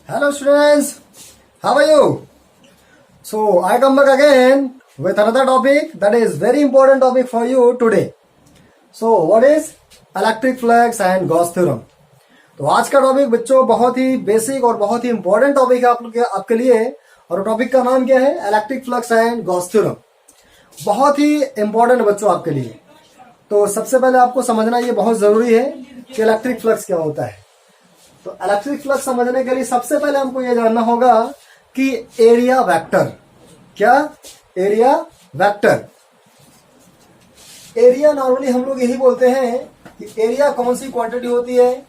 Hello students, how are you? So I come back again with another topic that is very important topic for you today. So what is electric flux and Gauss theorem? तो आज का topic बच्चों बहुत ही basic और बहुत ही important topic है आपके लिए। और टॉपिक का नाम क्या है? Electric flux and Gauss theorem. बहुत ही इंपॉर्टेंट बच्चों आपके लिए। तो सबसे पहले आपको समझना ये बहुत जरूरी है कि इलेक्ट्रिक फ्लक्स क्या होता है। तो इलेक्ट्रिक फ्लक्स समझने के लिए सबसे पहले हमको ये जानना होगा कि एरिया वेक्टर क्या? Area vector. एरिया नॉर्मली हम लोग यही बोलते हैं कि एरिया कौन सी क्वांटिटी होती है।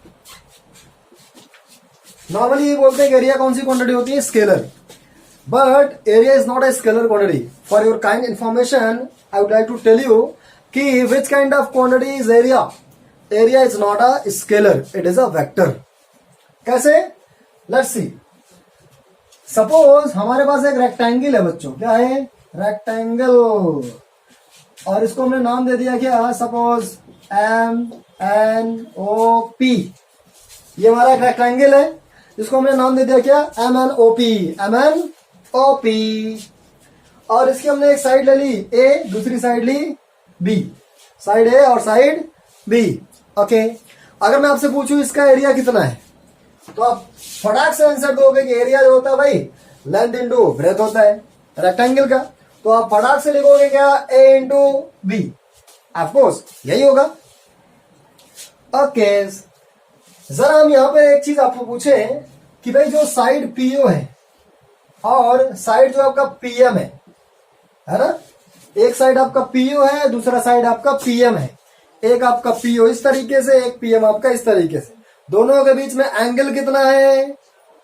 नॉर्मली ये बोलते हैं कि एरिया कौन सी क्वांटिटी होती है? Scalar. But area is not a scalar quantity. For your kind information I would like to tell you कि which kind of quantity is area. Area is not a scalar, it is a vector. कैसे? Let's see. Suppose हमारे पास एक rectangle है बच्चों। क्या है? Rectangle. और इसको हमने नाम दे दिया क्या? Suppose MNOP। ये हमारा एक रेक्टेंगल है, इसको हमने नाम दे दिया क्या? MNOP। MNOP। और इसकी हमने एक साइड ले ली A, दूसरी साइड ली B। साइड A और साइड B। ओके। अगर मैं आपसे पूछूं इसका एरिया कितना है, तो आप फटाक से आंसर दोगे कि एरिया जो होता है भाई लेंथ इंटू ब्रेथ होता है रेक्टेंगल का। तो आप फटाक से लिखोगे क्या? A into B। ऑफकोर्स यही होगा। ओके। जरा हम यहां पे एक चीज आपको पूछे कि भाई जो साइड PO है और साइड जो आपका PM है ना? एक साइड आपका PO है, दूसरा साइड आपका PM है। एक आपका PO इस तरीके से, एक PM आपका इस तरीके से। दोनों के बीच में एंगल कितना है?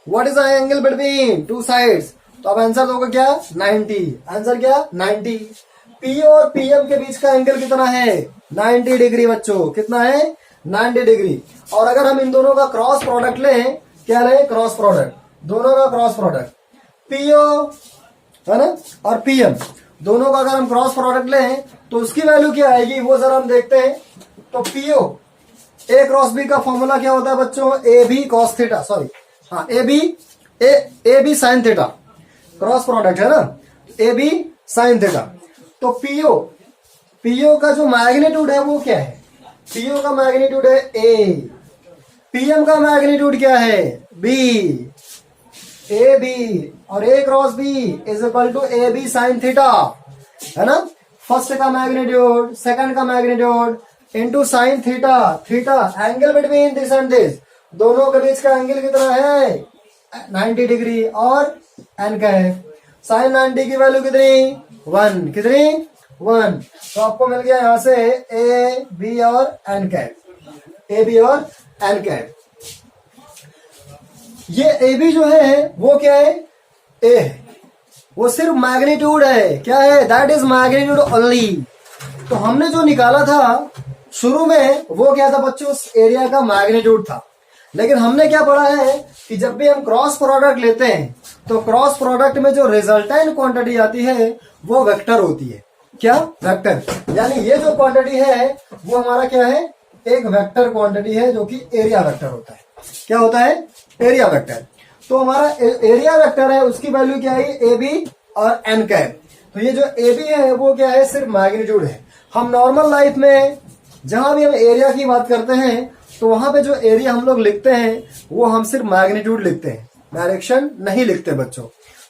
What is the angle between two sides? तो अब आंसर दोगे क्या? 90। आंसर क्या? 90। PO और PM के बीच का एंगल कितना है? 90 डिग्री बच्चों। कितना है? 90 डिग्री। और अगर हम इन दोनों का क्रॉस प्रोडक्ट लें, क्या लें? Cross product. दोनों का क्रॉस प्रोडक्ट PO है ना और PM, दोनों का अगर हम क्रॉस प्रोडक्ट लें तो उसकी वैल्यू क्या आएगी वो जरा हम देखते हैं। तो PO A क्रॉस B का फॉर्मूला क्या होता है बच्चों? AB cos theta. सॉरी, हाँ AB sine theta. Cross product है ना, AB साइन थीटा। तो PO का जो मैग्नीट्यूड है वो क्या है? PO का मैग्नीट्यूड है A। PM का मैग्नीट्यूड क्या है? B। AB और A cross B is equal to AB sine theta, है ना? फर्स्ट का मैग्नीट्यूड, सेकंड का magnitude into sine theta. Theta angle between this and this, दोनों के बीच का एंगल कितना है? 90 डिग्री। और एन का है साइन 90 की वैल्यू कितनी? 1। कितनी? 1। तो आपको मिल गया यहां से ए बी और एन कैप। ए बी और एन कैप। ये ए बी जो है वो क्या है? ए है, वो सिर्फ मैग्नीट्यूड है। क्या है? That is magnitude only. तो हमने जो निकाला था शुरू में वो क्या था बच्चों? उस एरिया का मैग्नीट्यूड था। लेकिन हमने क्या पढ़ा है कि जब भी हम क्रॉस प्रोडक्ट लेते हैं तो क्रॉस प्रोडक्ट में जो रिजल्टेंट क्वांटिटी आती है वो वेक्टर होती है। क्या? वेक्टर। यानी ये जो क्वांटिटी है वो हमारा क्या है? एक वेक्टर क्वांटिटी है जो कि एरिया वेक्टर होता है। क्या होता है? Area vector. तो हमारा एरिया वेक्टर है, उसकी वैल्यू क्या है? ए बी और एन कैप। तो ये जो ए बी है वो क्या है? सिर्फ मैग्नीट्यूड है। हम नॉर्मल लाइफ में जहां भी हम एरिया की बात करते हैं तो वहां पे जो एरिया हम लोग लिखते हैं वो हम सिर्फ मैग्नीट्यूड लिखते हैं, डायरेक्शन नहीं लिखते बच्चों।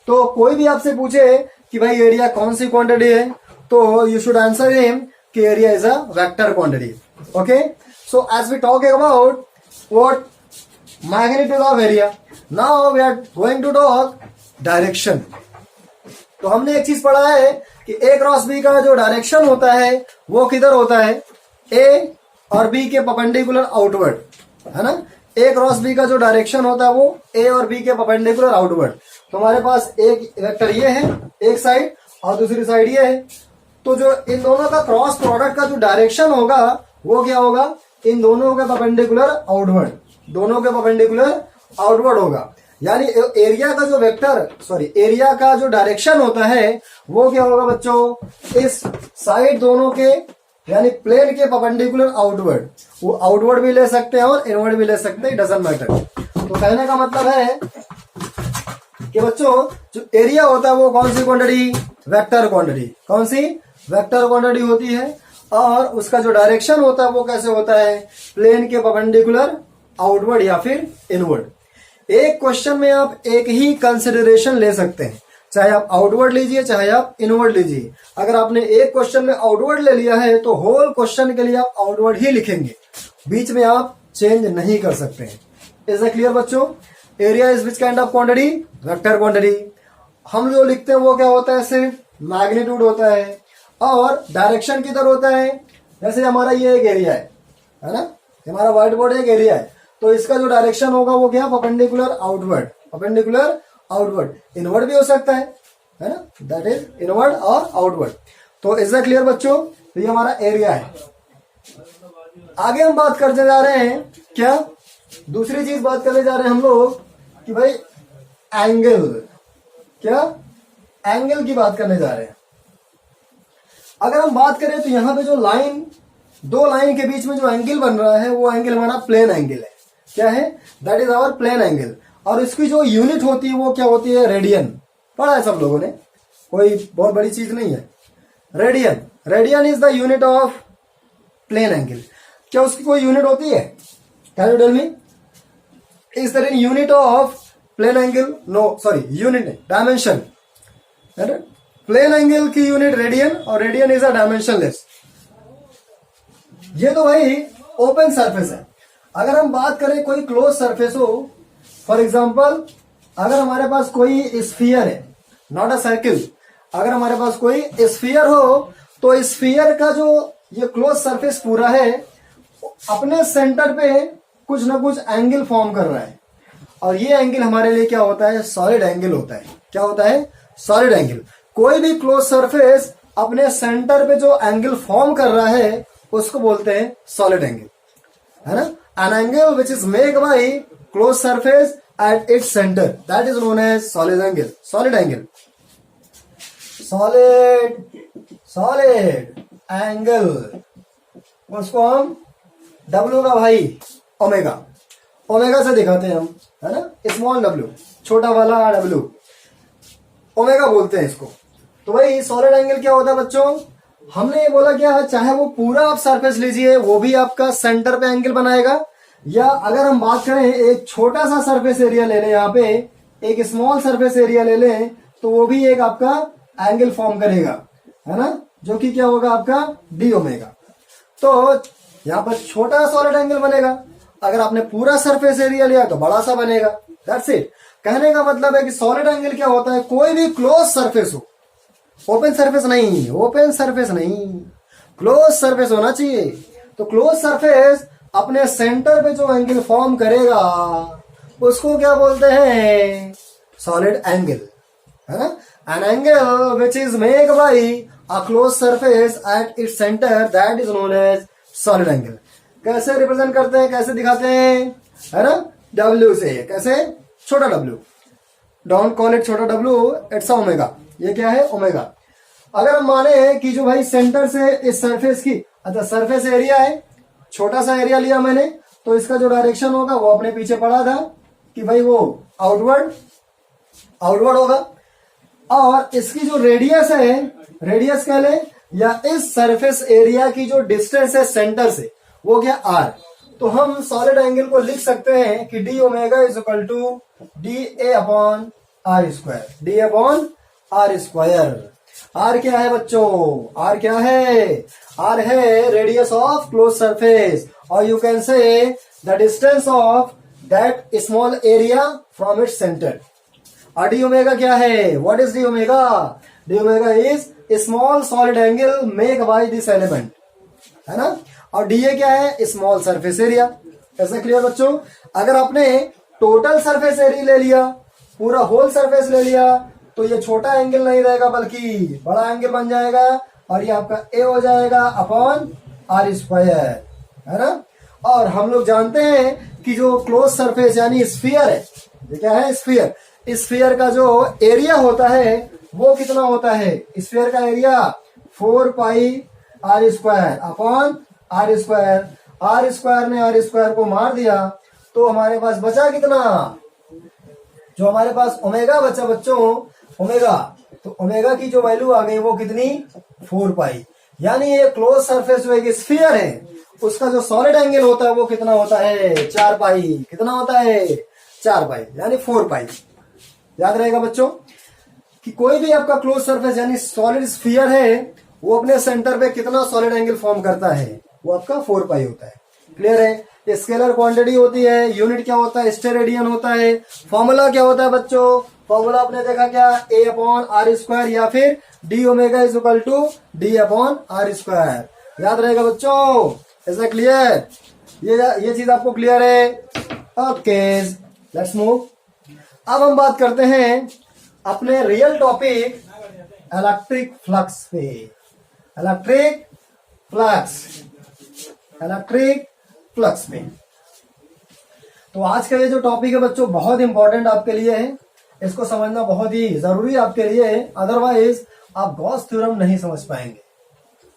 तो कोई भी आपसे पूछे कि भाई एरिया कौन सी क्वांटिटी है, तो यू शुड आंसर हिम कि area is a vector quantity. Okay. So as we talk about what magnitude of area, now we are going to talk direction. तो हमने एक चीज पढ़ा है कि ए क्रॉस बी का जो डायरेक्शन होता है वो किधर होता है? ए और बी के परपेंडिकुलर आउटवर्ड, है ना? ए क्रॉस बी का जो डायरेक्शन होता है वो ए और बी के परपेंडिकुलर आउटवर्ड। तो हमारे पास एक वेक्टर ये है एक साइड और दूसरी साइड ये है। तो जो इन दोनों का क्रॉस प्रोडक्ट का जो डायरेक्शन होगा वो क्या होगा? इन दोनों के परपेंडिकुलर आउटवर्ड, दोनों के परपेंडिकुलर आउटवर्ड होगा। यानी एरिया का जो वेक्टर एरिया का जो डायरेक्शन होता है वो क्या होगा बच्चों? इस साइड दोनों के यानी प्लेन के परपेंडिकुलर आउटवर्ड। वो आउटवर्ड भी ले सकते हैं और इनवर्ड भी ले सकते हैं, डजंट मैटर। तो कहने का मतलब है कि बच्चों जो एरिया होता है वो कौन सी क्वांटिटी, वेक्टर क्वांटिटी, कौन सी, वेक्टर क्वांटिटी होती है, और उसका जो डायरेक्शन होता है वो कैसे होता है, प्लेन के परपेंडिकुलर, आउटवर्ड या फिर इनवर्ड। एक क्वेश्चन में आप एक ही कंसिडरेशन ले सकते हैं, चाहे आप आउटवर्ड लीजिए चाहे आप इनवर्ड लीजिए। अगर आपने एक क्वेश्चन में आउटवर्ड ले लिया है तो होल क्वेश्चन के लिए आप आउटवर्ड ही लिखेंगे, बीच में आप चेंज नहीं कर सकते हैं। इज दैट क्लियर बच्चों? Area is which kind of quantity, vector quantity. हम जो लिखते हैं वो क्या होता है, सिर्फ मैग्नीट्यूड होता है, और डायरेक्शन किधर होता है, जैसे हमारा ये एक एरिया है ना, हमारा व्हाइट बोर्ड एक एरिया है, तो इसका जो डायरेक्शन होगा वो क्या, perpendicular outward, perpendicular outward, inward भी हो सकता है ना, दैट इज इनवर्ड और आउटवर्ड। तो इज दैट क्लियर बच्चों? तो ये हमारा एरिया है। आगे हम बात करने जा रहे हैं क्या, दूसरी चीज बात करने जा रहे हैं हम लोग कि भाई एंगल, क्या एंगल की बात करने जा रहे हैं। अगर हम बात करें तो यहां पे जो लाइन, दो लाइन के बीच में जो एंगल बन रहा है वो एंगल हमारा प्लेन एंगल है। क्या है, that is our plane angle. और इसकी जो यूनिट होती है वो क्या होती है, रेडियन। पढ़ा है सब लोगों ने, कोई बहुत बड़ी चीज नहीं है। Radian, radian is the unit of plane angle. क्या उसकी कोई यूनिट होती है, can you tell me? Is there any unit of plane angle? No, sorry unit नहीं, डायमेंशन। प्लेन एंगल की यूनिट रेडियन, और रेडियन इज अ डायमेंशनलेस। ये तो भाई ओपन सरफेस है। अगर हम बात करें कोई क्लोज सरफेस हो, फॉर एग्जाम्पल अगर हमारे पास कोई स्फीयर है, नॉट अ सर्किल, अगर हमारे पास कोई स्फीयर हो तो स्फीयर का जो ये क्लोज सरफेस पूरा है अपने सेंटर पे कुछ ना कुछ एंगल फॉर्म कर रहा है, और ये एंगल हमारे लिए क्या होता है, सॉलिड एंगल होता है। क्या होता है, सॉलिड एंगल। कोई भी क्लोज सरफेस अपने सेंटर पे जो एंगल फॉर्म कर रहा है उसको बोलते हैं सॉलिड एंगल, है ना। An angle which is made by close surface at its centre, that is known as solid angle. Solid angle, solid, solid angle, उसको हम डब्ल्यू का भाई ओमेगा, ओमेगा से दिखाते हैं हम, है ना, स्मॉल डब्ल्यू, छोटा वाला डब्ल्यू, ओमेगा बोलते हैं इसको। तो भाई सॉलिड एंगल क्या होता है बच्चों, हमने ये बोला क्या है, चाहे वो पूरा आप सरफेस लीजिए वो भी आपका सेंटर पे एंगल बनाएगा, या अगर हम बात करें एक छोटा सा सरफेस एरिया ले लें, यहाँ पे एक स्मॉल सरफेस एरिया ले लें, तो वो भी एक आपका एंगल फॉर्म करेगा, है ना, जो कि क्या होगा आपका डी ओमेगा। तो यहाँ पर छोटा सॉलिड एंगल बनेगा, अगर आपने पूरा सरफेस एरिया लिया तो बड़ा सा बनेगा। That's it. कहने का मतलब है कि सॉलिड एंगल क्या होता है, कोई भी क्लोज सरफेस हो, ओपन सरफेस नहीं, ओपन सरफेस नहीं, क्लोज सरफेस होना चाहिए। तो क्लोज सरफेस अपने सेंटर पे जो एंगल फॉर्म करेगा उसको क्या बोलते हैं, सॉलिड एंगल, है ना। An angle which is made by a close surface at its centre, that is known as solid angle. कैसे रिप्रेजेंट करते हैं, कैसे दिखाते हैं, है ना, डब्ल्यू से। कैसे, छोटा डब्ल्यू, डोंट कॉल इट छोटा डब्ल्यू, इट्स ओमेगा। ये क्या है, ओमेगा। अगर हम माने कि जो भाई सेंटर से इस सरफेस की, अच्छा सरफेस एरिया है, छोटा सा एरिया लिया मैंने, तो इसका जो डायरेक्शन होगा वो अपने पीछे पड़ा था कि भाई वो आउटवर्ड, आउटवर्ड होगा। और इसकी जो रेडियस है, रेडियस कह ले, या इस सरफेस एरिया की जो डिस्टेंस है सेंटर से, वो क्या, आर। तो हम सॉलिड एंगल को लिख सकते हैं कि D omega is equal to D A upon R square, D upon R square. R क्या है बच्चों, आर क्या है, आर है रेडियस ऑफ क्लोज सरफेस, और you can say the distance of that small area from its centre. और D omega क्या है, what is D omega, D omega is small solid angle make by this element, है ना। और D A क्या है, small surface area. ऐसा clear बच्चों। अगर आपने टोटल सरफेस एरिया ले लिया, पूरा होल सरफेस ले लिया, तो ये छोटा एंगल नहीं रहेगा बल्कि बड़ा एंगल बन जाएगा, और ये आपका ए हो जाएगा अपॉन आर स्क्वायर, है ना। और हम लोग जानते हैं कि जो क्लोज सरफेस यानी स्फीयर है, ये क्या है, स्फीयर, स्फीयर का जो एरिया होता है वो कितना होता है, स्फीयर का area 4 pi R square upon R square. R square ने आर स्क्वायर को मार दिया तो हमारे पास बचा कितना, जो हमारे पास ओमेगा बचा बच्चों, ओमेगा, तो ओमेगा की जो वैल्यू आ गई वो कितनी, 4 पाई। यानी ये क्लोज सरफेस जो एक स्फीयर है उसका जो सॉलिड एंगल होता है वो कितना होता है, 4 पाई। कितना होता है, 4 पाई, यानी 4 पाई। याद रहेगा बच्चों कि कोई भी आपका क्लोज सरफेस यानी सॉलिड स्फीयर है वो अपने सेंटर पे कितना सॉलिड एंगल फॉर्म करता है, वो आपका 4 पाई होता है। क्लियर है? स्केलर क्वांटिटी होती है, यूनिट क्या होता है, स्टेरेडियन होता है। फॉर्मूला क्या होता है बच्चों, फॉर्मूला आपने देखा क्या, a अपॉन आर स्क्वायर या फिर D omega is equal to D upon R square. याद रहेगा बच्चों? ऐसा क्लियर? ये चीज आपको क्लियर है? Okay, let's move. अब हम बात करते हैं अपने रियल टॉपिक इलेक्ट्रिक फ्लक्स पे। इलेक्ट्रिक फ्लक्स, इलेक्ट्रिक फ्लक्स में। तो आज का ये जो टॉपिक है बच्चों बहुत इंपॉर्टेंट आपके लिए है, इसको समझना बहुत ही जरूरी आपके लिए है, अदरवाइज आप गॉस थ्योरम नहीं समझ पाएंगे,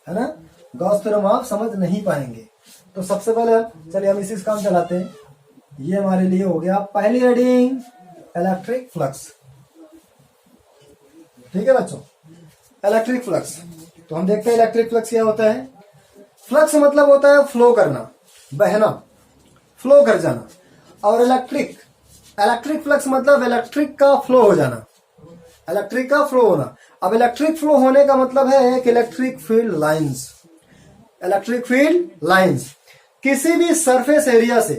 है ना। गॉस थ्योरम आप समझ नहीं पाएंगे। तो सबसे पहले चलिए हम इसी काम चलाते हैं। ये हमारे लिए हो गया पहली हेडिंग, इलेक्ट्रिक फ्लक्स। ठीक है बच्चों, इलेक्ट्रिक फ्लक्स। तो हम देखते हैं इलेक्ट्रिक फ्लक्स क्या होता है। फ्लक्स मतलब होता है फ्लो करना, बहना, फ्लो कर जाना। और इलेक्ट्रिक फ्लक्स मतलब इलेक्ट्रिक का फ्लो हो जाना, इलेक्ट्रिक का फ्लो होना। अब इलेक्ट्रिक फ्लो होने का मतलब है कि electric field lines, electric field lines किसी भी सरफेस एरिया से,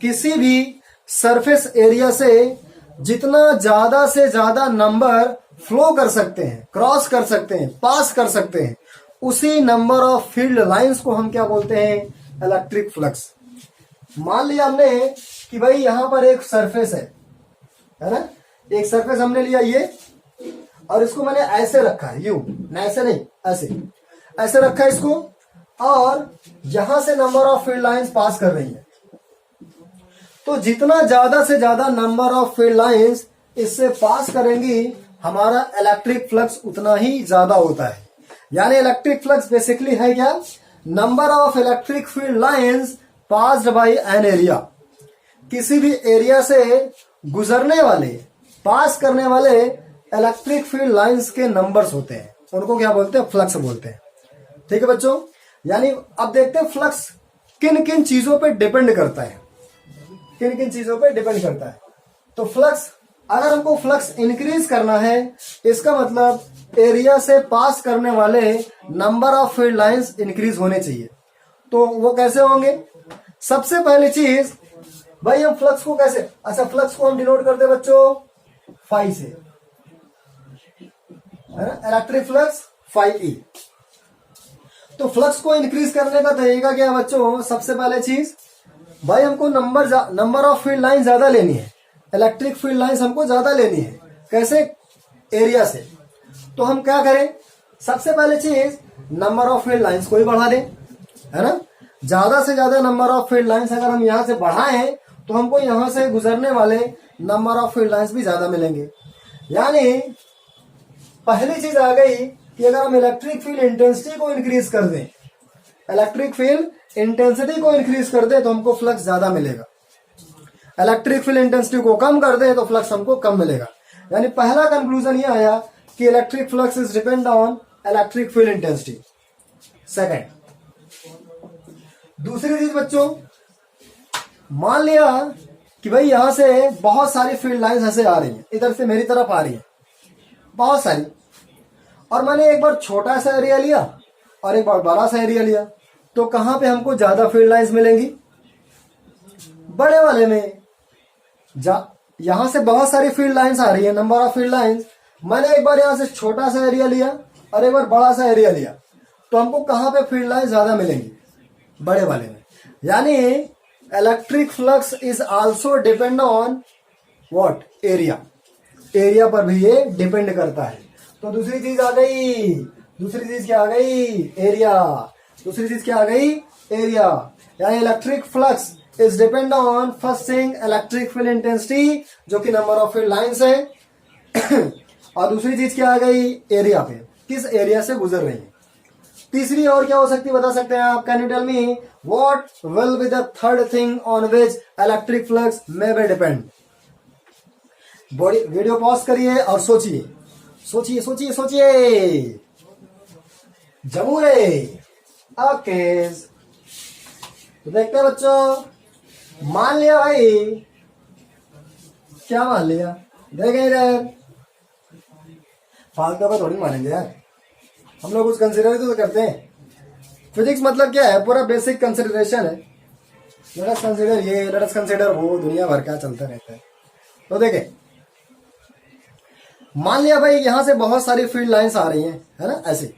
किसी भी सरफेस एरिया से जितना ज्यादा से ज्यादा नंबर फ्लो कर सकते हैं, क्रॉस कर सकते हैं, पास कर सकते हैं, उसी नंबर ऑफ फील्ड लाइंस को हम क्या बोलते हैं, इलेक्ट्रिक फ्लक्स। मान लिया हमने कि भाई यहां पर एक सरफेस है ना, एक सरफेस हमने लिया ये, और इसको मैंने ऐसे रखा है, यूं, ऐसे नहीं, ऐसे रखा है इसको, और यहां से number of field lines pass कर रही है। तो जितना ज्यादा से ज्यादा नंबर ऑफ फील्ड लाइंस इससे पास करेंगी, हमारा इलेक्ट्रिक फ्लक्स उतना ही ज्यादा होता है। यानी इलेक्ट्रिक फ्लक्स बेसिकली है क्या, number of electric field lines passed by an area. किसी भी एरिया से गुजरने वाले, पास करने वाले इलेक्ट्रिक फील्ड लाइंस के नंबर्स होते हैं, उनको क्या बोलते हैं, फ्लक्स बोलते हैं। ठीक है बच्चों। यानी अब देखते हैं फ्लक्स किन किन चीजों पे डिपेंड करता है, किन किन चीजों पे डिपेंड करता है। तो फ्लक्स, अगर हमको फ्लक्स इंक्रीज करना है, इसका मतलब एरिया से पास करने वाले number of field lines increase होने चाहिए। तो वो कैसे होंगे, सबसे पहली चीज भाई हम फ्लक्स को कैसे, अच्छा फ्लक्स को हम डिनोट करते हैं बच्चों फाई से, है ना, इलेक्ट्रिक फ्लक्स फाई ई। तो फ्लक्स को इंक्रीज करने का तरीका क्या है बच्चों, सबसे पहले चीज भाई हमको नंबर ऑफ फील्ड लाइन ज्यादा लेनी है, इलेक्ट्रिक फील्ड लाइंस हमको ज्यादा लेनी है। कैसे, एरिया से। तो हम क्या करें, सबसे पहले चीज नंबर ऑफ फील्ड लाइंस को ही बढ़ा दें, है ना। ज्यादा से ज्यादा नंबर ऑफ फील्ड लाइंस अगर हम यहां से बढ़ाएं तो हमको यहां से गुजरने वाले नंबर ऑफ फील्ड लाइंस भी ज्यादा मिलेंगे। यानी पहली चीज आ गई कि अगर हम इलेक्ट्रिक फील्ड इंटेंसिटी को इंक्रीज कर दें, इलेक्ट्रिक फील्ड इंटेंसिटी को इंक्रीज कर दे तो हमको फ्लक्स ज्यादा मिलेगा। इलेक्ट्रिक फील्ड इंटेंसिटी को कम कर दे तो फ्लक्स हमको कम मिलेगा। यानी पहला कंक्लूजन ये आया कि electric flux is depend on electric field intensity. Second, दूसरी चीज बच्चों, मान लिया कि भाई यहां से बहुत सारी फील्ड लाइंस ऐसे आ रही हैं, इधर से मेरी तरफ आ रही है बहुत सारी, और मैंने एक बार छोटा सा एरिया लिया और एक बार बड़ा सा एरिया लिया, तो कहां पे हमको ज्यादा फील्ड लाइंस मिलेंगी, बड़े वाले में। यहां से बहुत सारी फील्ड लाइंस आ रही है, नंबर ऑफ फील्ड लाइंस, मैंने एक बार यहां से छोटा सा एरिया लिया और एक बार बड़ा सा एरिया लिया, तो हमको कहां पे फील्ड लाइंस ज्यादा मिलेंगी, बड़े वाले में। यानी electric flux is also depend on what, area, area पर भी ये डिपेंड करता है। तो दूसरी चीज आ गई, दूसरी चीज क्या आ गई, एरिया। दूसरी चीज क्या आ गई, एरिया। यानी electric flux is depend on first thing electric field intensity, जो कि नंबर ऑफ फील्ड लाइंस है और दूसरी चीज क्या आ गई, एरिया पे, किस एरिया से गुजर रही है। तीसरी और क्या हो सकती है बता सकते हैं आप, can you tell me what will be the third thing on which electric flux may be depend. Buddy video pause करिए और सोचिए सोचिए सोचिए सोचिए। जमूरे ओके, तो देखते हैं बच्चों, मान लिया भाई, क्या मान लिया, देखें इधर, फालतू का थोड़ी मानेंगे यार, हम लोग कुछ कंसिडर तो करते हैं। फिजिक्स मतलब क्या है, पूरा बेसिक कंसिडरेशन है। लेट अस कंसिडर ये, लेट अस कंसिडर वो, दुनिया भर का चलता रहता है। तो देखें, मान लिया भाई यहां से बहुत सारी फील्ड लाइंस आ रही हैं, है ना, ऐसे,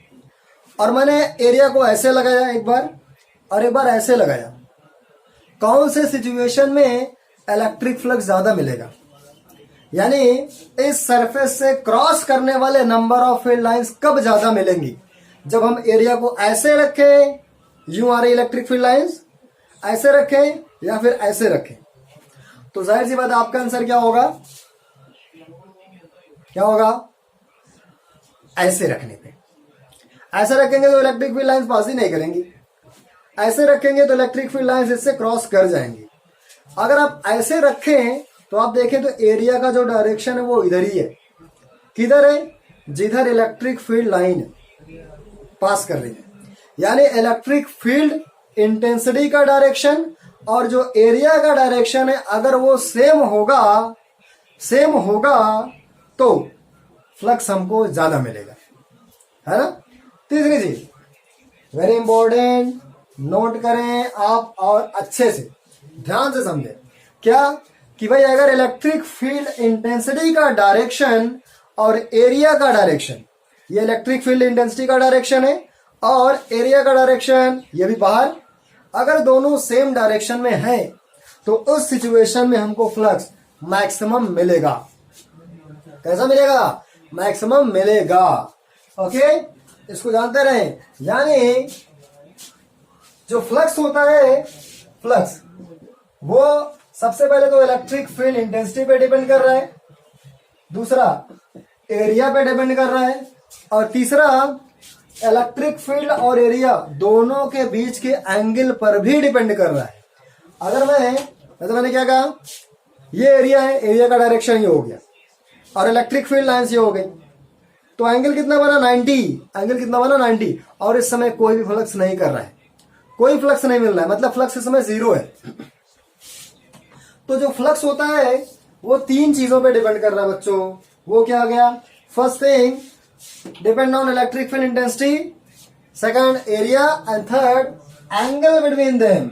और मैंने एरिया को ऐसे लगाया एक बार और एक बार ऐसे लगाया। कौन से सिचुएशन में इलेक्ट्रिक फ्लक्स ज्यादा मिलेगा, यानी इस सरफेस से क्रॉस करने वाले नंबर ऑफ फील्ड लाइंस कब ज्यादा मिलेंगी, जब हम एरिया को ऐसे रखें, यूं आ रही इलेक्ट्रिक फील्ड लाइंस, ऐसे रखें या फिर ऐसे रखें। तो जाहिर सी बात है आपका आंसर क्या होगा, क्या होगा, ऐसे रखने पे। ऐसे रखेंगे तो इलेक्ट्रिक फील्ड लाइंस पास ही नहीं करेंगी, ऐसे रखेंगे तो इलेक्ट्रिक फील्ड लाइंस इससे क्रॉस कर जाएंगी। अगर आप ऐसे रखें तो आप देखें तो एरिया का जो डायरेक्शन है वो इधर ही है। किधर है, जिधर इलेक्ट्रिक फील्ड लाइन पास कर रही है, यानी इलेक्ट्रिक फील्ड इंटेंसिटी का डायरेक्शन और जो एरिया का डायरेक्शन है, अगर वो सेम होगा तो फ्लक्स हमको ज्यादा मिलेगा, है ना। तीसरी चीज वेरी इंपॉर्टेंट, नोट करें आप और अच्छे से ध्यान से समझें, क्या कि भाई अगर इलेक्ट्रिक फील्ड इंटेंसिटी का डायरेक्शन और एरिया का डायरेक्शन, ये इलेक्ट्रिक फील्ड इंटेंसिटी का डायरेक्शन है और एरिया का डायरेक्शन ये भी बाहर, अगर दोनों सेम डायरेक्शन में है तो उस सिचुएशन में हमको फ्लक्स मैक्सिमम मिलेगा। कैसा मिलेगा, मैक्सिमम मिलेगा। ओके, इसको जानते रहे। यानी जो फ्लक्स होता है, फ्लक्स वो सबसे पहले तो इलेक्ट्रिक फील्ड इंटेंसिटी पे डिपेंड कर रहा है, दूसरा एरिया पे डिपेंड कर रहा है, और तीसरा इलेक्ट्रिक फील्ड और एरिया दोनों के बीच के एंगल पर भी डिपेंड कर रहा है। अगर मैंने क्या कहा, ये एरिया है, एरिया का डायरेक्शन ये हो गया और इलेक्ट्रिक फील्ड लाइन ये हो गई, तो एंगल कितना बना 90, एंगल कितना बना 90, और इस समय कोई भी फ्लक्स नहीं कर रहा है, कोई फ्लक्स नहीं मिल रहा है, मतलब फ्लक्स इस समय जीरो है। तो जो फ्लक्स होता है वो तीन चीजों पे डिपेंड कर रहा है बच्चों। वो क्या आ गया, first thing depend on electric field intensity, second area, and third angle between them.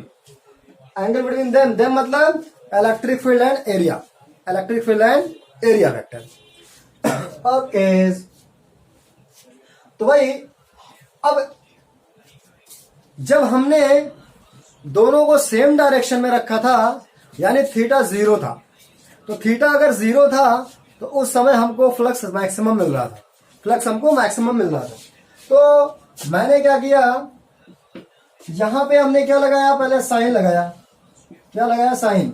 Angle between them मतलब electric field and area, electric field and area vector. Okay, तो भाई अब जब हमने दोनों को सेम डायरेक्शन में रखा था, यानी थीटा जीरो था, तो थीटा अगर जीरो था तो उस समय हमको फ्लक्स मैक्सिमम मिल रहा था, फ्लक्स हमको मैक्सिमम मिल रहा था। तो मैंने क्या किया, यहां पे हमने क्या लगाया, पहले साइन लगाया, क्या लगाया, साइन,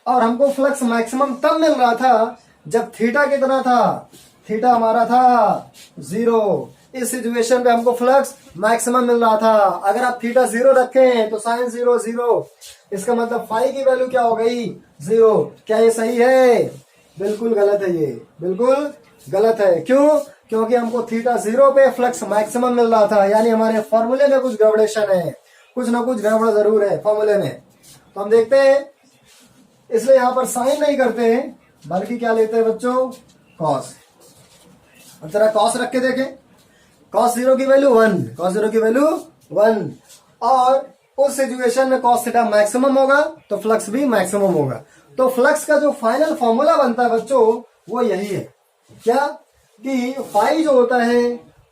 और हमको फ्लक्स मैक्सिमम तब मिल रहा था जब थीटा कितना था, थीटा हमारा था जीरो। इस सिचुएशन पे हमको फ्लक्स मैक्सिमम मिल रहा था। अगर आप थीटा जीरो रखें तो साइन जीरो जीरो, इसका मतलब फाई की वैल्यू क्या हो गई, जीरो। क्या ये सही है, बिल्कुल गलत है, ये बिल्कुल गलत है। क्यों, क्योंकि हमको थीटा जीरो पे फ्लक्स मैक्सिमम मिल रहा था, यानी हमारे फॉर्मूले में कुछ गड़बड़ेशन है, कुछ ना कुछ गड़बड़ जरूर है फॉर्मूले में। तो हम देखते हैं, इसलिए यहां पर साइन नहीं करते हैं, बल्कि क्या लेते हैं बच्चों, कॉस। अब जरा कॉस रख के देखें, कॉस जीरो की वैल्यू 1, कॉस जीरो की वैल्यू 1, और उस सिचुएशन में कॉस थीटा मैक्सिमम होगा तो फ्लक्स भी मैक्सिमम होगा। तो फ्लक्स का जो फाइनल फॉर्मूला बनता है बच्चों वो यही है, क्या कि फाई जो होता है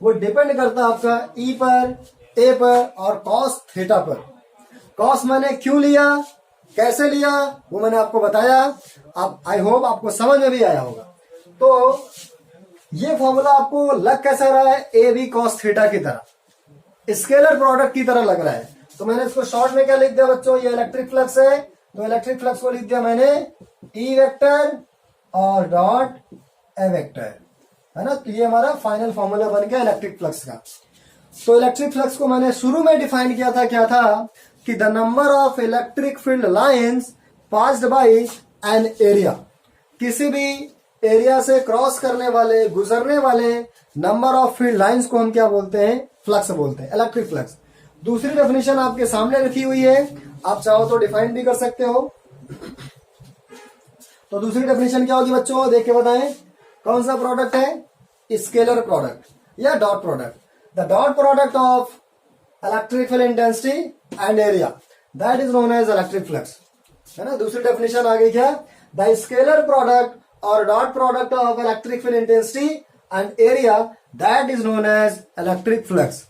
वो डिपेंड करता है आपका ई पर, ए पर और कॉस थीटा पर। कॉस मैंने क्यों लिया, कैसे लिया, वो मैंने आपको बताया, आप आई होप आपको समझ में भी आया होगा। तो ये फॉर्मूला आपको लग कैसा रहा है, ए बी कॉस थीटा की तरह, स्केलर प्रोडक्ट की तरह लग रहा है। तो मैंने इसको शॉर्ट में क्या लिख दिया बच्चों, ये इलेक्ट्रिक फ्लक्स है, तो इलेक्ट्रिक फ्लक्स को लिख दिया मैंने ई वेक्टर और डॉट ए वेक्टर, है ना। तो ये हमारा फाइनल फॉर्मूला बन गया इलेक्ट्रिक फ्लक्स का। तो इलेक्ट्रिक फ्लक्स को मैंने शुरू में डिफाइन किया था, क्या था कि the number of electric field lines passed by an area, किसी भी एरिया से क्रॉस करने वाले, गुजरने वाले नंबर ऑफ फील्ड लाइंस को हम क्या बोलते हैं? फ्लक्स बोलते हैं, इलेक्ट्रिक फ्लक्स। दूसरी डेफिनेशन आपके सामने रखी हुई है, आप चाहो तो डिफाइन भी कर सकते हो। तो दूसरी डेफिनेशन क्या होगी बच्चों, देख के बताएं। कौन सा प्रोडक्ट है? स्केलर प्रोडक्ट या dot product. The dot product of electric field intensity and area, that is known as electric flux, है ना। दूसरी डेफिनेशन आ गई क्या? द स्केलर प्रोडक्ट और dot product of electric field intensity and area, that is known as electric flux.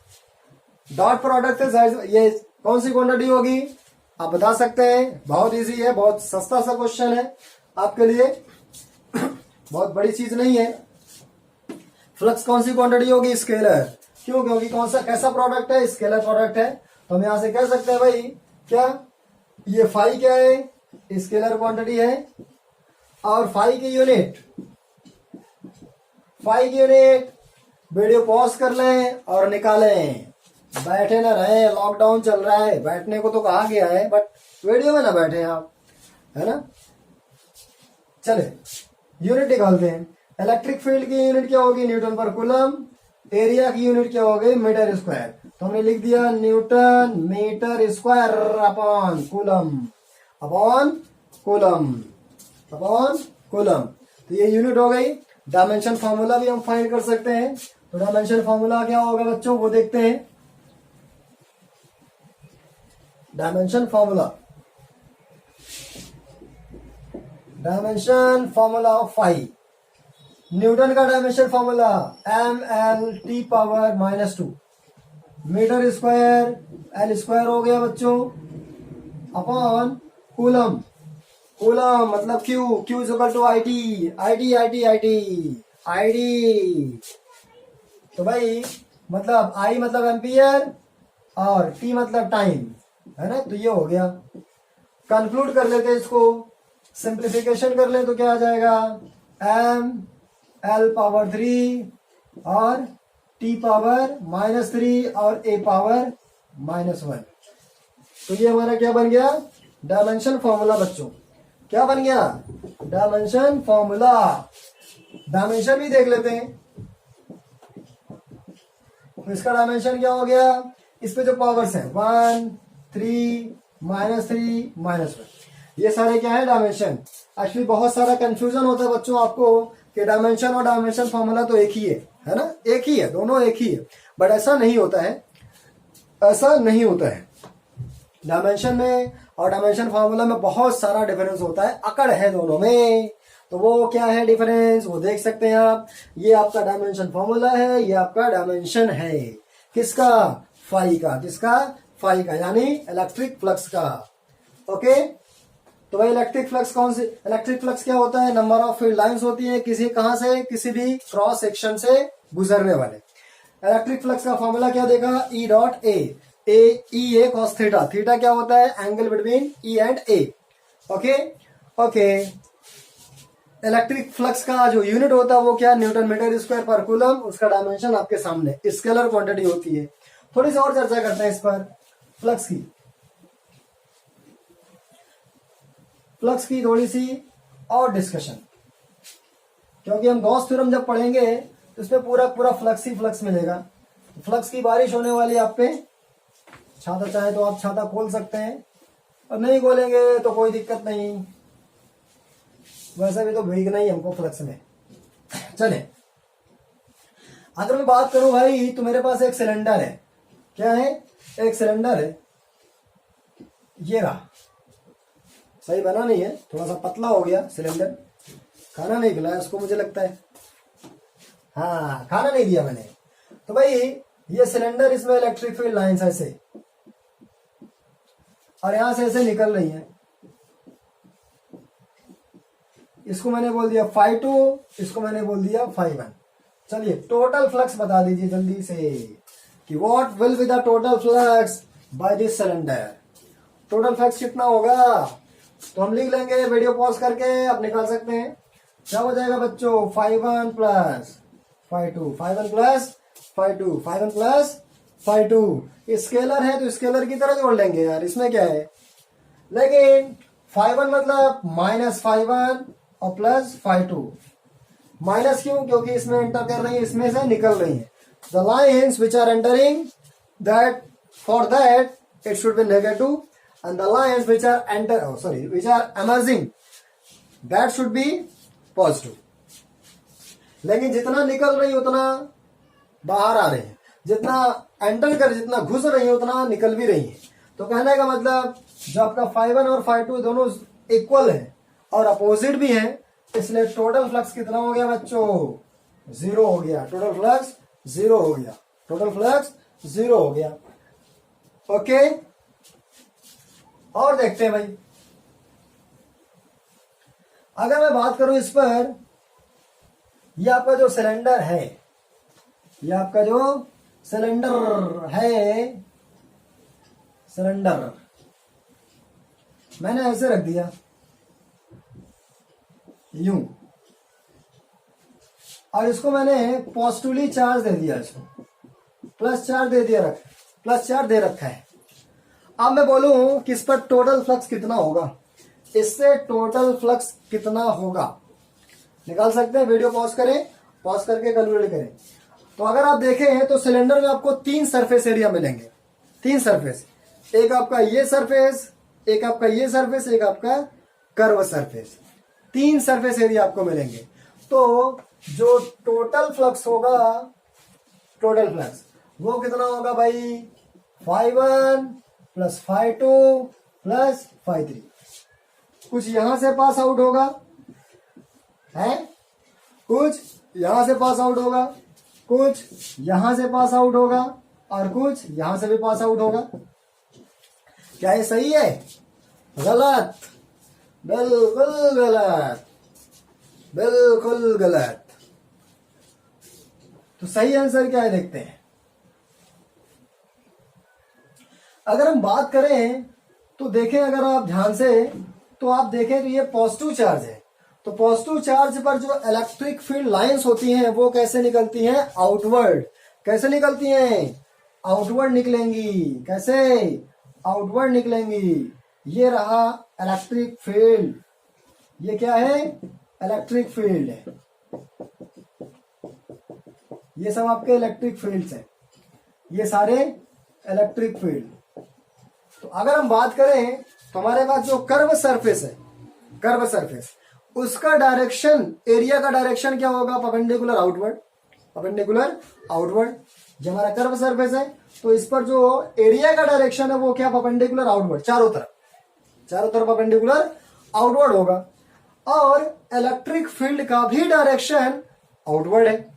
Dot product ये कौन सी quantity होगी? आप बता सकते हैं, बहुत इजी है, बहुत सस्ता सा क्वेश्चन है आपके लिए, बहुत बड़ी चीज नहीं है। फ्लक्स कौन सी क्वांटिटी होगी? स्केलर। क्यों? क्योंकि कौन सा कैसा प्रोडक्ट है? स्केलर प्रोडक्ट है। तो हम यहां से कह सकते हैं भाई क्या ये फाई क्या है? स्केलर क्वांटिटी है। और फाई की यूनिट, वीडियो पॉज कर लें और निकालें। बैठे ना रहे, लॉकडाउन चल रहा है, बैठने को तो कहा गया है, बट वीडियो में ना बैठे आप, है ना। चले यूनिट निकालते हैं। इलेक्ट्रिक फील्ड की यूनिट क्या होगी? न्यूटन पर कूलम। एरिया की यूनिट क्या होगी? Metre square. तो हमने लिख दिया newton metre square upon coulomb, upon coulomb, upon coulomb. तो ये यूनिट हो गई। डायमेंशन फॉर्मूला भी हम फाइंड कर सकते हैं। तो डायमेंशन फॉर्मूला क्या होगा बच्चों, वो देखते हैं। Dimension formula, dimension formula of phi. Newton का dimension formula ml/-2 metre square L square हो गया बच्चों, अपॉन कूलम। कूलम मतलब Q, Q is equal to I D. तो भाई मतलब आई मतलब एम्पियर और टी मतलब टाइम, है ना। तो ये हो गया। कंक्लूड कर लेते हैं इसको, सिंप्लीफिकेशन कर ले तो क्या आ जाएगा? ml/3 और t⁻³ और a⁻⁻1। तो ये हमारा क्या बन गया? डायमेंशन फॉर्मूला बच्चों। क्या बन गया? Dimension formula. डायमेंशन भी देख लेते हैं। तो इसका डायमेंशन क्या हो गया? इस पे जो पावर्स हैं 1, 3, -3, -1, ये सारे क्या है? डायमेंशन। एक्चुअली बहुत सारा कंफ्यूजन होता है बच्चों आपको कि डायमेंशन और डायमेंशन फॉर्मूला तो एक ही है ना, एक ही है, दोनों एक ही है। बट ऐसा नहीं होता है, ऐसा नहीं होता है। डायमेंशन में और डायमेंशन फॉर्मूला में बहुत सारा डिफरेंस होता है, अकड़ है दोनों में। तो वो क्या है डिफरेंस, वो देख सकते हैं आप। ये आपका डायमेंशन फॉर्मूला है, ये आपका डायमेंशन है किसका? फाई का। किसका? फाई का, यानी इलेक्ट्रिक फ्लक्स का। ओके। तो भाई इलेक्ट्रिक फ्लक्स कौन सी? इलेक्ट्रिक फ्लक्स क्या होता है? नंबर ऑफ फील्ड लाइंस होती है किसी, कहां से? किसी भी क्रॉस सेक्शन से गुजरने वाले। इलेक्ट्रिक फ्लक्स का फॉर्मूला क्या देगा? E dot A cos theta. Theta क्या होता है? Angle between E and A. Okay okay. Electric flux का जो यूनिट होता है वो क्या? न्यूटन मीटर स्क्वायर पर कूलम। उसका डायमेंशन आपके सामने स्केलर क्वांटिटी होती है। थोड़ी सी और चर्चा करते हैं इस पर, फ्लक्स की। फ्लक्स की थोड़ी सी और डिस्कशन, क्योंकि हम गॉस थ्योरम जब पढ़ेंगे तो इसमें पूरा पूरा फ्लक्स ही फ्लक्स मिलेगा। फ्लक्स की बारिश होने वाली आप पे। छाता चाहे तो आप छाता खोल सकते हैं, और नहीं खोलेंगे तो कोई दिक्कत नहीं, वैसे भी तो भीगना ही हमको फ्लक्स में। चले, अगर मैं बात करूं भाई तो मेरे पास एक सिलेंडर है। क्या है? एक सिलेंडर है। ये रहा, सही बना नहीं है, थोड़ा सा पतला हो गया सिलेंडर। खाना नहीं खिलाया उसको मुझे लगता है, हाँ खाना नहीं दिया मैंने। तो भाई ये सिलेंडर, इसमें इलेक्ट्रिक फील्ड लाइंस ऐसे, और यहां से ऐसे निकल रही हैं। इसको मैंने बोल दिया φ2, इसको मैंने बोल दिया φ1। चलिए टोटल फ्लक्स बता दीजिए जल्दी से कि what will be the total flux by this cylinder. Total flux कितना होगा? तो हम लिख लेंगे, वीडियो पॉज करके आप निकाल सकते हैं। क्या हो जाएगा बच्चों? φ1 प्लस φ2, φ1 प्लस φ2, φ1 प्लस φ2। स्केलर है तो स्केलर की तरह जोड़ लेंगे यार, इसमें क्या है। लेकिन φ1 मतलब -φ1 और प्लस φ2, माइनस क्यों? क्योंकि इसमें एंटर कर रही है, इसमें से निकल रही है। The lines which are entering that for that it should be negative and the lines which are which are emerging that should be positive. लेकिन जितना निकल रही है उतना बाहर आ रहे हैं, जितना एंटर कर, जितना घुस रही है उतना निकल भी रही है। तो कहने का मतलब जो आपका φ1 और φ2 दोनों इक्वल है और अपोजिट भी है, इसलिए टोटल फ्लक्स कितना हो गया बच्चों? 0 हो गया। टोटल फ्लक्स 0 हो गया। टोटल फ्लक्स 0 हो गया। ओके, और देखते हैं भाई, अगर मैं बात करूं इस पर, ये आपका जो सिलेंडर है, ये आपका जो सिलेंडर है, सिलेंडर मैंने ऐसे रख दिया यूं, और इसको मैंने पॉजिटिवली चार्ज दे दिया, इसको प्लस चार्ज दे दिया, प्लस चार्ज दे रखा है। अब मैं बोलूं कि इस पर टोटल फ्लक्स कितना होगा, इससे टोटल फ्लक्स कितना होगा निकाल सकते हैं। वीडियो पॉज करें, पॉज करके कैलकुलेट करें। तो अगर आप देखें तो सिलेंडर में आपको 3 सरफेस एरिया मिलेंगे, 3 सरफेस, एक आपका ये सरफेस, एक आपका ये सरफेस, एक आपका कर्व सरफेस, 3 सरफेस एरिया आपको मिलेंगे। तो जो टोटल फ्लक्स होगा, टोटल फ्लक्स वो कितना होगा भाई? φ1 प्लस φ2 प्लस φ3। कुछ यहां से पास आउट होगा है, कुछ यहां से पास आउट होगा, कुछ यहां से पास आउट होगा, और कुछ यहां से भी पास आउट होगा। क्या ये सही है? गलत, बिल्कुल गलत, बिल्कुल गलत। तो सही आंसर क्या है देखते हैं। अगर हम बात करें तो देखें, अगर आप ध्यान से तो आप देखें तो ये पॉजिटिव चार्ज है। तो पॉजिटिव चार्ज पर जो इलेक्ट्रिक फील्ड लाइंस होती हैं वो कैसे निकलती हैं? आउटवर्ड। कैसे निकलती हैं? आउटवर्ड निकलेंगी। कैसे? आउटवर्ड निकलेंगी। ये रहा इलेक्ट्रिक फील्ड, ये क्या है? इलेक्ट्रिक फील्ड है। ये सब आपके इलेक्ट्रिक फील्ड्स हैं, ये सारे इलेक्ट्रिक फील्ड। तो अगर हम बात करें तो हमारे पास जो कर्व सरफेस है, कर्व सरफेस, उसका डायरेक्शन, एरिया का डायरेक्शन क्या होगा? Perpendicular outward, perpendicular outward. जब हमारा कर्व सरफेस है तो इस पर जो एरिया का डायरेक्शन है वो क्या? परपेंडिकुलर आउटवर्ड, चारों तरफ, चारों तरफ परपेंडिकुलर आउटवर्ड होगा। और इलेक्ट्रिक फील्ड का भी डायरेक्शन आउटवर्ड है।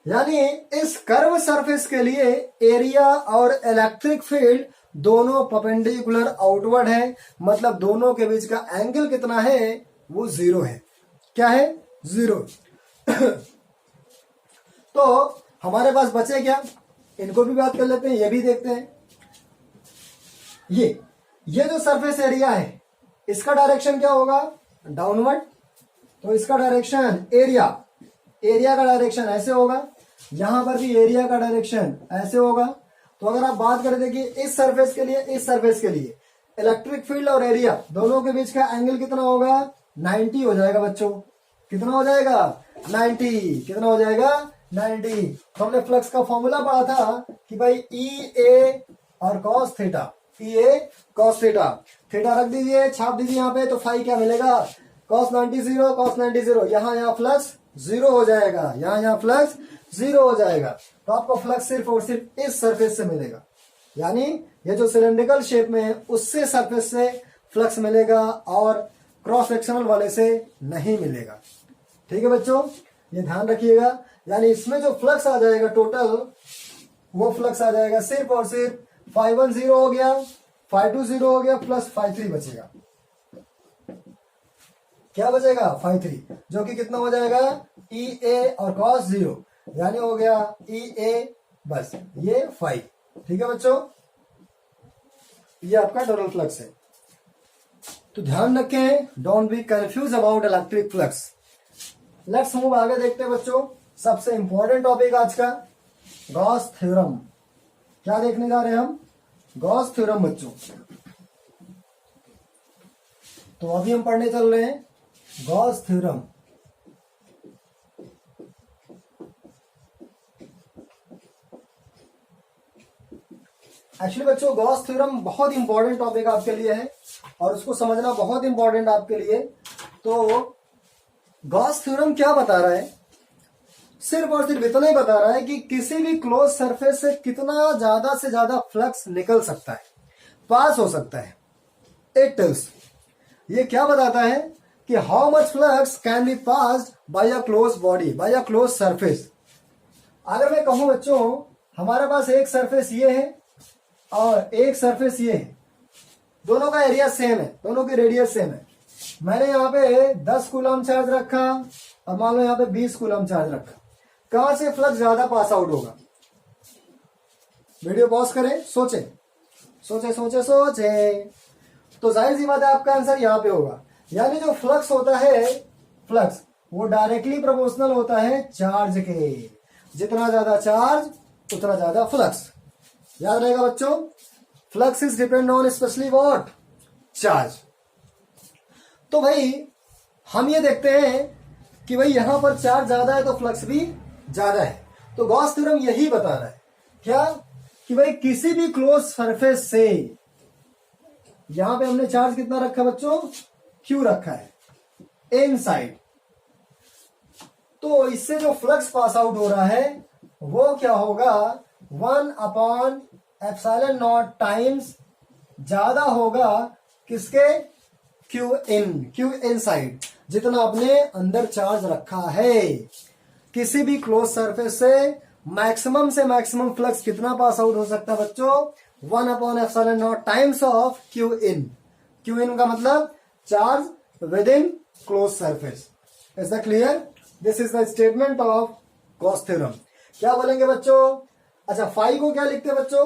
यानी इस कर्व सरफेस के लिए एरिया और इलेक्ट्रिक फील्ड दोनों परपेंडिकुलर आउटवर्ड है, मतलब दोनों के बीच का एंगल कितना है? वो 0 है। क्या है? 0। तो हमारे पास बचे क्या? इनको भी बात कर लेते हैं, ये भी देखते हैं। ये जो सरफेस एरिया है इसका डायरेक्शन क्या होगा? डाउनवर्ड। तो इसका डायरेक्शन एरिया, एरिया का डायरेक्शन ऐसे होगा, यहां पर भी एरिया का डायरेक्शन ऐसे होगा। तो अगर आप बात करें, देखिए इस सरफेस के लिए, इस सरफेस के लिए इलेक्ट्रिक फील्ड और एरिया दोनों के बीच का एंगल कितना होगा? 90 हो जाएगा बच्चों। कितना हो जाएगा? 90। कितना हो जाएगा? 90। तो हमने फ्लक्स का फॉर्मूला पढ़ा था कि भाई ई ए और कॉस थीटा, ई ए कॉस थीटा, थीटा रख दीजिए, छाप दीजिए यहाँ पे, तो फाई क्या मिलेगा? Cos 90 0, cos 90 0। यहाँ फ्लक्स 0 हो जाएगा, यहाँ फ्लक्स 0 हो जाएगा। तो आपको फ्लक्स सिर्फ और सिर्फ इस सरफेस से मिलेगा, यानी ये जो सिलेंड्रिकल शेप में है उससे सरफेस से फ्लक्स मिलेगा और क्रॉस सेक्शनल वाले से नहीं मिलेगा। ठीक है बच्चों, ये ध्यान रखिएगा। यानी इसमें जो फ्लक्स आ जाएगा टोटल, वो फ्लक्स आ जाएगा सिर्फ और सिर्फ φ1 0 हो गया, φ2 0 हो गया, प्लस φ3 बचेगा। क्या बचेगा? φ3, जो कि कितना हो जाएगा? ई ए और कॉस 0, यानी हो गया ई ए, बस ये फाई। ठीक है बच्चों, ये आपका टोटल फ्लक्स है। तो ध्यान रखें, don't be confuse about electric flux. Let's move आगे, देखते हैं बच्चों सबसे इंपॉर्टेंट टॉपिक आज का, गॉस थ्योरम। क्या देखने जा रहे हैं हम? गॉस थ्योरम बच्चों। तो अभी हम पढ़ने चल रहे हैं गॉस थ्योरम। एक्चुअली बच्चों गॉस थ्योरम बहुत इंपॉर्टेंट टॉपिक आपके लिए है और उसको समझना बहुत इंपॉर्टेंट आपके लिए। तो गॉस थ्योरम क्या बता रहा है, सिर्फ और सिर्फ इतना ही बता रहा है कि किसी भी क्लोज सरफेस से कितना ज्यादा से ज्यादा फ्लक्स निकल सकता है, पास हो सकता है। इट टेल्स, ये क्या बताता है कि how much flux can be passed by a close body, by a close surface. अगर मैं कहूं बच्चों हमारे पास एक सरफेस ये है और एक सरफेस ये है, दोनों का एरिया सेम है, दोनों की रेडियस सेम है। मैंने यहाँ पे 10 कूलम चार्ज रखा और मान लो यहाँ पे 20 कूलम चार्ज रखा, कहां से फ्लक्स ज्यादा पास आउट होगा? वीडियो पॉज करें, सोचे सोचे सोचे सोचे, तो जाहिर सी बात है आपका आंसर यहाँ पे होगा। यानी जो फ्लक्स होता है, फ्लक्स वो डायरेक्टली प्रोपोर्शनल होता है चार्ज के। जितना ज्यादा चार्ज उतना ज्यादा फ्लक्स। याद रहेगा बच्चों, flux is depend on specially what? Charge. तो भाई हम ये देखते हैं कि भाई यहां पर चार्ज ज्यादा है तो फ्लक्स भी ज्यादा है। तो गॉस थ्योरम यही बता रहा है क्या कि भाई किसी भी क्लोज सरफेस से, यहां पे हमने चार्ज कितना रखा बच्चों? Q रखा है इनसाइड, तो इससे जो फ्लक्स पास आउट हो रहा है वो क्या होगा? 1/ε0 टाइम्स ज्यादा होगा किसके? Q इनसाइड, जितना आपने अंदर चार्ज रखा है। किसी भी क्लोज सरफेस से मैक्सिमम फ्लक्स कितना पास आउट हो सकता है बच्चों? 1/ε0 टाइम्स ऑफ Q इन का मतलब charge with in close surface. Is that clear? This is the statement of Gauss theorem. क्या बोलेंगे बच्चों? अच्छा, फाई को क्या लिखते हैं बच्चों?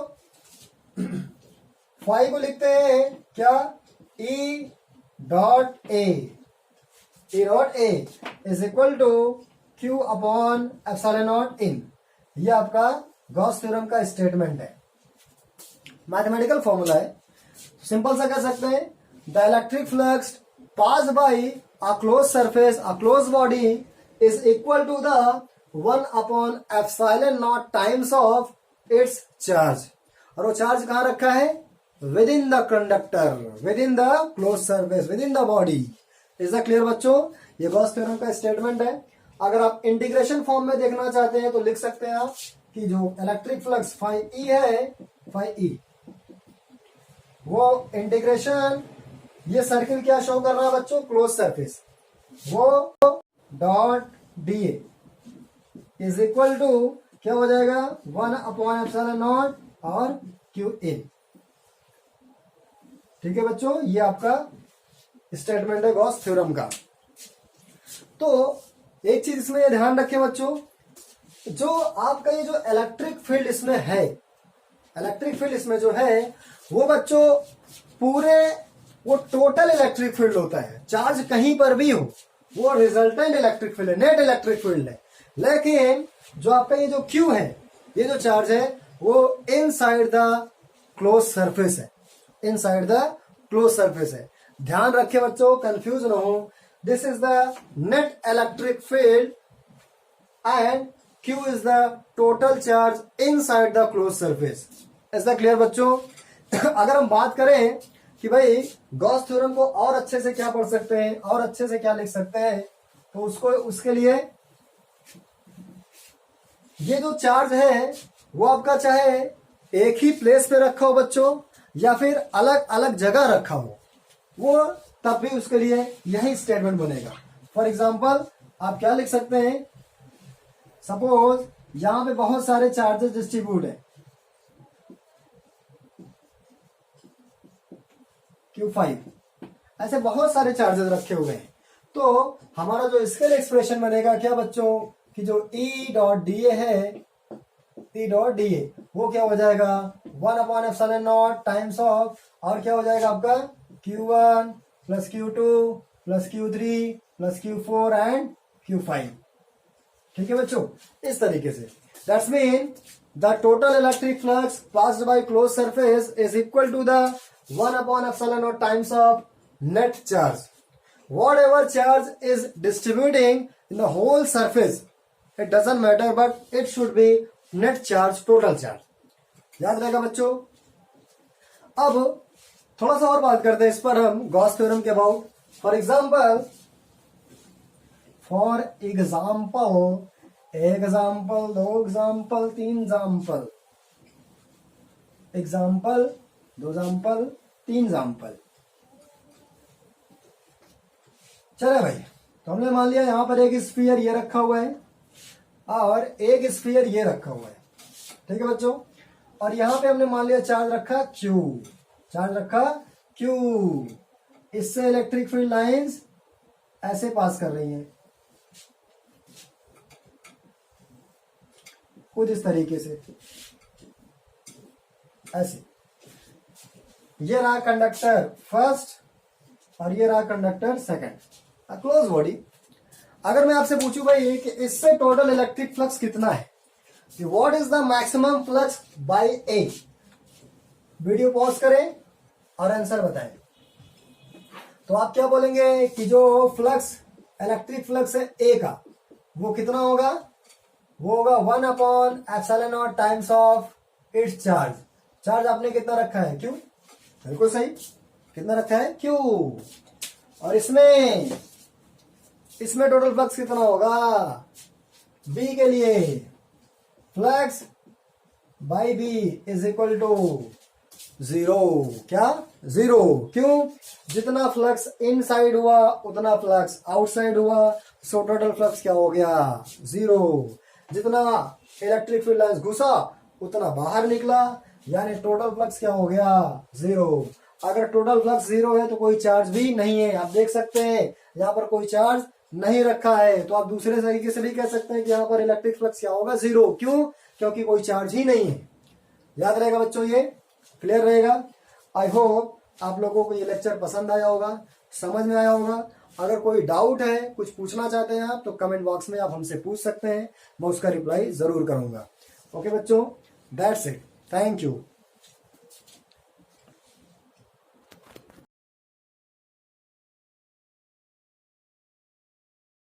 फाई को लिखते हैं क्या? E dot A is equal to Q/ε0 in. ये आपका गॉस थ्योरम का स्टेटमेंट है, मैथमेटिकल फॉर्मूला है। सिंपल सा कह सकते हैं, the electric flux pass by a close surface, a close body is equal to the 1/ε0 times of its charge. और वो चार्ज कहां रखा है? Within the conductor, within the close surface, within the body. Is the clear बच्चों? ये Gauss theorem का statement है। अगर आप इंटीग्रेशन फॉर्म में देखना चाहते हैं तो लिख सकते हैं आप कि जो इलेक्ट्रिक फ्लक्स फाई ई है, फाई ई, वो इंटीग्रेशन, ये सर्किल क्या शो कर रहा है बच्चों? क्लोज सरफेस, वो dot D is equal to क्या हो जाएगा? 1/ε0 और Q इन। ठीक है बच्चों, ये आपका स्टेटमेंट है गॉस थ्योरम का। तो एक चीज इसमें ध्यान रखें बच्चों, जो आपका ये जो इलेक्ट्रिक फील्ड इसमें है, इलेक्ट्रिक फील्ड इसमें जो है वो बच्चों पूरे, वो टोटल इलेक्ट्रिक फील्ड होता है। चार्ज कहीं पर भी हो, वो रिजल्टेंट इलेक्ट्रिक फील्ड है, नेट इलेक्ट्रिक फील्ड है। लेकिन जो आपका ये जो Q है, ये जो चार्ज है, वो इनसाइड द क्लोज सरफेस है, इनसाइड द क्लोज सरफेस है। ध्यान रखें बच्चों, कंफ्यूज ना हो। This is the net electric field and Q is the total charge inside the close surface. Is the clear बच्चों? अगर हम बात करें कि भाई गॉस थ्योरम को और अच्छे से क्या पढ़ सकते हैं और अच्छे से क्या लिख सकते हैं, तो उसको, उसके लिए ये जो चार्ज है वो आपका चाहे एक ही प्लेस पे रखा हो बच्चों या फिर अलग अलग जगह रखा हो, वो तब भी उसके लिए यही स्टेटमेंट बनेगा। फॉर एग्जाम्पल आप क्या लिख सकते हैं? सपोज यहां पे बहुत सारे चार्जेस डिस्ट्रीब्यूट है, Q5, ऐसे बहुत सारे चार्जेस रखे हुए हैं। तो हमारा जो इसके लिए एक्सप्रेशन बनेगा क्या बच्चों, कि जो E डॉट डी ए है, E डॉट डी ए, वो क्या हो जाएगा? 1/ε0 टाइम्स ऑफ, और क्या हो जाएगा आपका? Q1 plus Q2 plus Q3 plus Q4 and Q5। ठीक है बच्चों, इस तरीके से that's mean the total electric flux passed by close surface is equal to the 1/ε0 times of net charge. Whatever charge is distributing in the whole surface, it doesn't matter, but it should be net charge, total charge. याद रहेगा बच्चों? अब थोड़ा सा और बात करते हैं इस पर हम गॉस थ्योरम के अबाउट। फॉर एग्जाम्पल एक एग्जाम्पल, दो एग्जाम्पल, तीन एग्जाम्पल, एग्जाम्पल, दो एग्जाम्पल, तीन एग्जाम्पल। चले भाई, तो हमने मान लिया यहां पर एक स्फीयर ये रखा हुआ है और एक स्फीयर ये रखा हुआ है, ठीक है बच्चों। और यहां पे हमने मान लिया चार्ज रखा Q, चार्ज रखा Q। इससे इलेक्ट्रिक फील्ड लाइंस ऐसे पास कर रही हैं, कुछ इस तरीके से, ऐसे। ये रहा कंडक्टर फर्स्ट और ये रहा कंडक्टर सेकंड, क्लोज बॉडी। अगर मैं आपसे पूछूं भाई कि इससे टोटल इलेक्ट्रिक फ्लक्स कितना है, what is the maximum flux by a, video pause करें और आंसर बताएं। तो आप क्या बोलेंगे कि जो फ्लक्स, इलेक्ट्रिक फ्लक्स है ए का, वो कितना होगा? वो होगा 1/ε0 times of its charge. Charge आपने कितना रखा है? Q, बिल्कुल सही। कितना रखा है? Q। और इसमें टोटल फ्लक्स कितना होगा? B के लिए flux by B is equal to 0। क्या? 0। क्यों? जितना फ्लक्स इनसाइड हुआ उतना फ्लक्स आउटसाइड हुआ, सो टोटल फ्लक्स क्या हो गया? 0। जितना इलेक्ट्रिक फील्ड लाइंस घुसा उतना बाहर निकला, यानी टोटल फ्लक्स क्या हो गया? 0। अगर टोटल फ्लक्स 0 है तो कोई चार्ज भी नहीं है। आप देख सकते हैं यहाँ पर कोई चार्ज नहीं रखा है, तो आप दूसरे तरीके से भी कह सकते हैं कि यहाँ पर इलेक्ट्रिक फ्लक्स क्या होगा? 0। क्यों? क्योंकि कोई चार्ज ही नहीं है। याद रहेगा बच्चों, ये क्लियर रहेगा। आई होप आप लोगों को ये लेक्चर पसंद आया होगा, समझ में आया होगा। अगर कोई डाउट है, कुछ पूछना चाहते हैं आप, तो कमेंट बॉक्स में आप हमसे पूछ सकते हैं, मैं उसका रिप्लाई जरूर करूंगा। ओके बच्चों, दैट्स इट, थैंक यू।